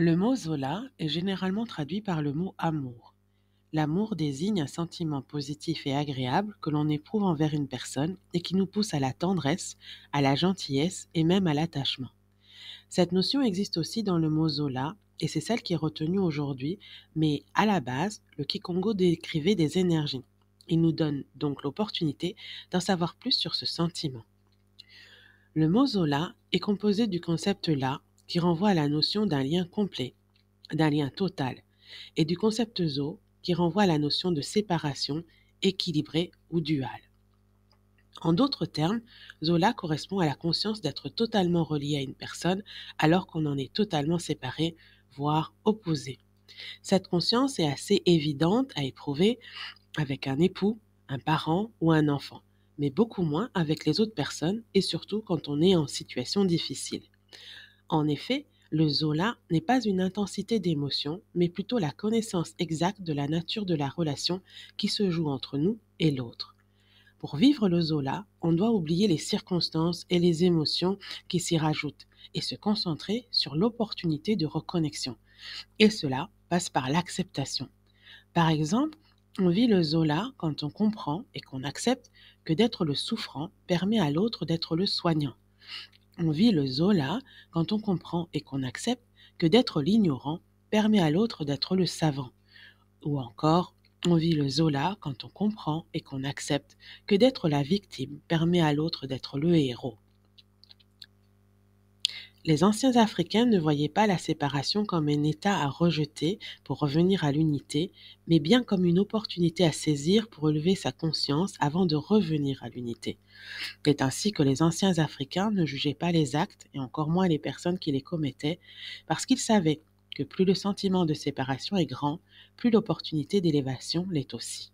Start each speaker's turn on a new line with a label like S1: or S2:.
S1: Le mot Zola est généralement traduit par le mot amour. L'amour désigne un sentiment positif et agréable que l'on éprouve envers une personne et qui nous pousse à la tendresse, à la gentillesse et même à l'attachement. Cette notion existe aussi dans le mot Zola et c'est celle qui est retenue aujourd'hui, mais à la base, le Kikongo décrivait des énergies. Il nous donne donc l'opportunité d'en savoir plus sur ce sentiment. Le mot Zola est composé du concept là qui renvoie à la notion d'un lien complet, d'un lien total, et du concept zo qui renvoie à la notion de séparation équilibrée ou duale. En d'autres termes, Zola correspond à la conscience d'être totalement relié à une personne alors qu'on en est totalement séparé, voire opposé. Cette conscience est assez évidente à éprouver avec un époux, un parent ou un enfant, mais beaucoup moins avec les autres personnes et surtout quand on est en situation difficile. En effet, le Zola n'est pas une intensité d'émotion, mais plutôt la connaissance exacte de la nature de la relation qui se joue entre nous et l'autre. Pour vivre le Zola, on doit oublier les circonstances et les émotions qui s'y rajoutent et se concentrer sur l'opportunité de reconnexion. Et cela passe par l'acceptation. Par exemple, on vit le Zola quand on comprend et qu'on accepte que d'être le souffrant permet à l'autre d'être le soignant. On vit le Zola quand on comprend et qu'on accepte que d'être l'ignorant permet à l'autre d'être le savant. Ou encore, on vit le Zola quand on comprend et qu'on accepte que d'être la victime permet à l'autre d'être le héros. Les anciens Africains ne voyaient pas la séparation comme un état à rejeter pour revenir à l'unité, mais bien comme une opportunité à saisir pour élever sa conscience avant de revenir à l'unité. C'est ainsi que les anciens Africains ne jugeaient pas les actes, et encore moins les personnes qui les commettaient, parce qu'ils savaient que plus le sentiment de séparation est grand, plus l'opportunité d'élévation l'est aussi.